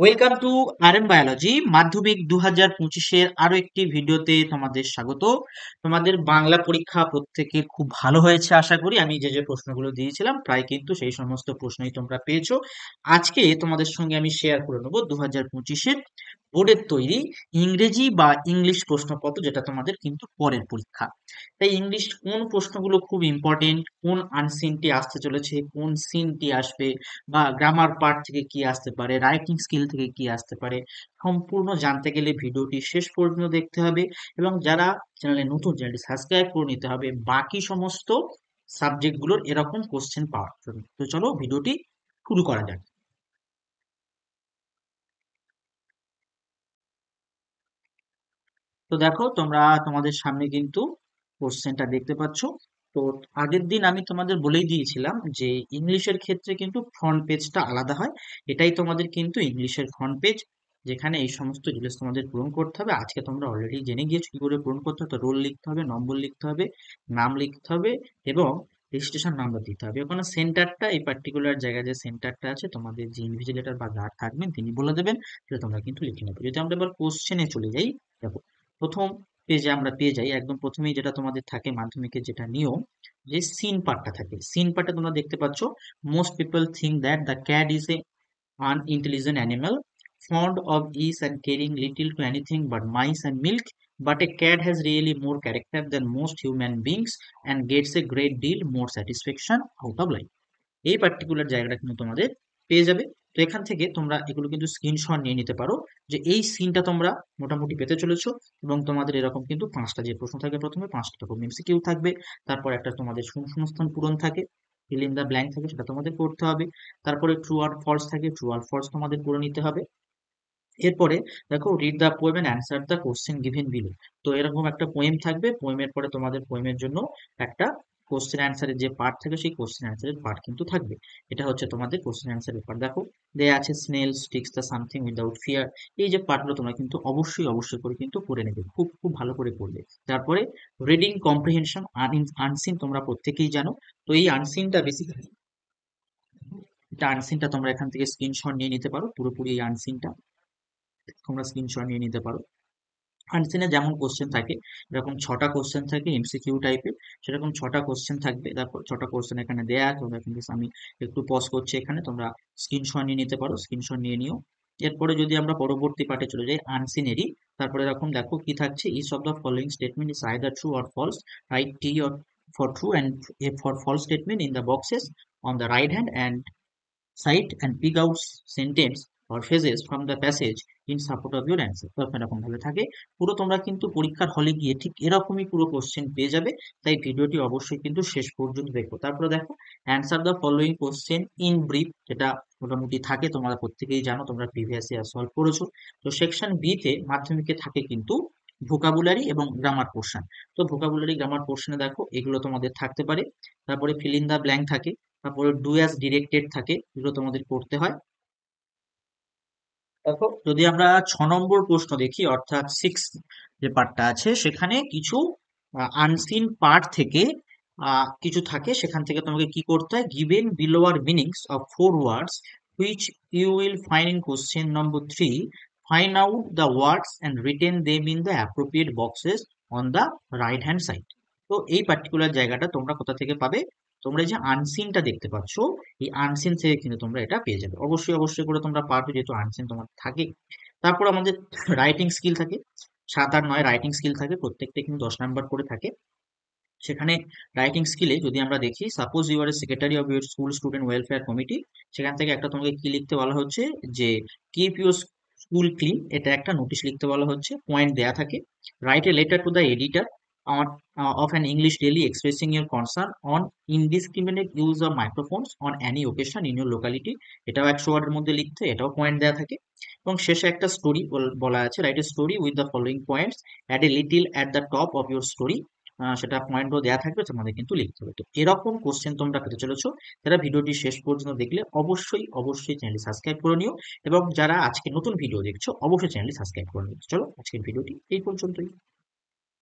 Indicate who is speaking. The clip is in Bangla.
Speaker 1: ওয়েলকাম টু আরএম বায়োলজি মাধ্যমিক 2025-এর আরো একটি ভিডিওতে তোমাদের স্বাগত। তোমাদের বাংলা পরীক্ষা প্রত্যেকের খুব ভালো হয়েছে আশা করি। আমি যে যে প্রশ্নগুলো দিয়েছিলাম প্রায় কিন্তু সেই সমস্ত প্রশ্নই তোমরা পেয়েছো। আজকে তোমাদের সঙ্গে আমি শেয়ার করে নেবো 2025-এর বোর্ডের তৈরি ইংরেজি বা ইংলিশ প্রশ্নপত্র, যেটা তোমাদের কিন্তু পরের পরীক্ষা। তাই ইংলিশ কোন প্রশ্নগুলো খুব ইম্পর্টেন্ট, কোন আনসিনটি আসতে চলেছে, কোন সিনটি আসবে, বা গ্রামার পার্ট থেকে কি আসতে পারে, রাইটিং স্কিল থেকে কি আসতে পারে, সম্পূর্ণ জানতে গেলে ভিডিওটি শেষ পর্যন্ত দেখতে হবে। এবং যারা চ্যানেলে নতুন, চ্যানেলটি সাবস্ক্রাইব করে নিতে হবে বাকি সমস্ত সাবজেক্টগুলোর এরকম কোশ্চেন পাওয়ার জন্য। তো চলো ভিডিওটি শুরু করা যাক। তো দেখো, তোমরা তোমাদের সামনে কিন্তু কোশ্চেনটা দেখতে পাচ্ছ। তো আগের দিন আমি তোমাদের বলেই দিয়েছিলাম যে ইংলিশের ক্ষেত্রে কিন্তু ফ্রন্ট পেজটা আলাদা হয়। এটাই তোমাদের কিন্তু ইংলিশের ফ্রন্ট পেজ, যেখানে এই সমস্ত ডিটেলস তোমাদের পূরণ করতে হবে। আজকে তোমরা অলরেডি জেনে গিয়েছো কি করে পূরণ করতে হবে। তো রোল লিখতে হবে, নম্বর লিখতে হবে, নাম লিখতে হবে এবং রেজিস্ট্রেশন নাম্বার দিতে হবে। ওখানে সেন্টারটা, এই পার্টিকুলার জায়গায় যে সেন্টারটা আছে, তোমাদের যে ইনভিজিলেটর বা গার্ড থাকবেন তিনি বলে দেবেন, সেটা তোমরা কিন্তু লিখে নেবে। যদি আমরা এবার কোশ্চেনে চলে যাই, দেখো প্রথম পেজে আমরা পেয়ে যাই, একদম প্রথমেই যেটা তোমাদের থাকে মাধ্যমিকের যেটা নিয়ম, যে সিন পার্টটা থাকে। সিন পার্টে তোমরা দেখতে পাচ্ছ, most people think that the cat is a unintelligent animal, fond of ease and caring little to anything but mice and milk, but a cat has really more character than most human beings and gets a great deal more satisfaction out of life. এই পার্টিকুলার জায়গাটা কিন্তু তোমাদের পেয়ে যাবে। তো এখান থেকে তোমরা এগুলো কিন্তু স্ক্রিনশট নিয়ে নিতে পারো, যে এই সিনটা তোমরা মোটামুটি পেতে চলেছো। এবং তোমাদের এরকম কিন্তু পাঁচটা যে প্রশ্ন থাকবে, প্রথমে পাঁচটা রকম এমসিকিউ থাকবে, তারপর একটা তোমাদের শূন্যস্থান পূরণ থাকে, ফিল ইন দ্য ব্ল্যাঙ্ক থাকে, সেটা তোমাদের করতে হবে। তারপরে ট্রু আর ফলস থাকে, ট্রু আর ফলস তোমাদের করে নিতে হবে। এরপরে দেখো, read the poem and answer the question given below. তো এরকম একটা পোয়েম থাকবে, পোয়েমের পরে তোমাদের পোয়েমের জন্য একটা কোশ্চেন অ্যান্সারের যে পার্ট থাকে, সেই কোশ্চেন অ্যান্সারের পার্ট কিন্তু থাকবে। এটা হচ্ছে তোমাদের কোশ্চেন অ্যান্সারের পার্ট। দেখো দেয়া আছে snail sticks the something without fear. এই যে পার্টগুলো তোমরা কিন্তু অবশ্যই অবশ্যই করে কিন্তু করে নেবে, খুব খুব ভালো করে করবে। তারপরে রিডিং কম্প্রিহেনশন, আনসিন তোমরা প্রত্যেকেই জানো। তো এই আনসিনটা বেসিক্যালি, এটা আনসিনটা তোমরা এখান থেকে স্ক্রিনশট নিয়ে নিতে পারো। পুরোপুরি এই আনসিনটা তোমরা স্ক্রিনশট নিয়ে নিতে পারো। আনসিনে যেমন কোশ্চেন থাকে, এরকম ছটা কোশ্চেন থাকে এমসিকিউ টাইপের, সেরকম ছটা কোশ্চেন থাকবে। দেখো ছটা কোশ্চেন এখানে দেয়া আছে, তোমরা কিন্তু, আমি একটু পজ করছি এখানে, তোমরা স্ক্রিনশট নিয়ে নিতে পারো, স্ক্রিনশট নিয়ে নিও। এরপরে যদি আমরা পরবর্তী পার্টে চলে যাই, আনসিনেরই, তারপরে এরকম দেখো কি থাকছে, each of the following statement is either true or false, write T or for true and F for false statement in the boxes on the right hand and cite and pick out sentence or phrases from the passage in support of your answer। তো এরকম ভাবে থাকে। পুরো তোমরা কিন্তু পরীক্ষার হলে গিয়ে ঠিক এরকমই পুরো কোশ্চেন পেয়ে যাবে। তাই ভিডিওটি অবশ্যই কিন্তু শেষ পর্যন্ত দেখো। তারপরে দেখো, answer the following question in brief, যেটা মোটামুটি থাকে, তোমরা প্রত্যেকেই জানো, তোমরা প্রিভিয়াস ইয়ার সলভ করেছো। তো সেকশন বি তে মাধ্যমিকে থাকে কিন্তু ভোকাবুলারি এবং গ্রামার পোর্শন। তো ভোকাবুলারি গ্রামার পোর্শনে দেখো এগুলো তোমাদের থাকতে পারে। তারপরে ফিল ইন দা ব্ল্যাঙ্ক থাকে, তারপরে ডু অ্যাজ ডিরেক্টেড থাকে, এগুলো তোমাদের করতে হয়। দেখো যদি আমরা 6 নম্বর প্রশ্ন দেখি, অর্থাৎ সিক্স যে পার্টটা আছে, সেখানে কিছু আনসিন পার্ট থেকে কিছু থাকে, সেখান থেকে তোমাকে কি করতে হয়, given below are meanings of 4 words which you will find in question number 3, find out the words and written them in the appropriate boxes on the right hand side. তো এই পার্টিকুলার জায়গাটা তোমরা কোথা থেকে পাবে, তোমরা এই যে আনসিনটা দেখতে পাচ্ছ, এই আনসিন থেকে কিন্তু তোমরা এটা পেয়ে যাবে। অবশ্যই অবশ্যই করে তোমরা পারবে, যেহেতু আনসিন তোমার থাকে। তারপর আমাদের রাইটিং স্কিল থাকে, 7 আর 9 রাইটিং স্কিল থাকে, প্রত্যেকটা কিন্তু 10 নাম্বার করে থাকে। সেখানে রাইটিং স্কিলে যদি আমরা দেখি, suppose you are a secretary of your school student welfare committee, সেখান থেকে একটা তোমাকে কি লিখতে বলা হচ্ছে, যে কিপ ইউর স্কুল ক্লিন, এটা একটা নোটিশ লিখতে বলা হচ্ছে, পয়েন্ট দেয়া থাকে। Write a letter to the editor on of an English daily expressing your concern on indiscriminate use of microphones on any occasion in your locality, এটাও 100 ওয়ার্ডের মধ্যে লিখতে, এটাও পয়েন্ট দেওয়া থাকে। এবং শেষে একটা স্টোরি বলা আছে, write a story with the following points, add a little at the top of your story, সেটা পয়েন্টও দেওয়া থাকবে, তোমাদের কিন্তু লিখতে হবে। তো এরকম কোশ্চেন তোমরা পেতে চলেছো। যারা ভিডিওটি শেষ পর্যন্ত দেখলে অবশ্যই অবশ্যই চ্যানেলটি সাবস্ক্রাইব করে নিও, এবং যারা আজকে নতুন ভিডিও দেখছো অবশ্যই চ্যানেলটি সাবস্ক্রাইব করে নিও। চলো আজকের ভিডিওটি এই পর্যন্তই।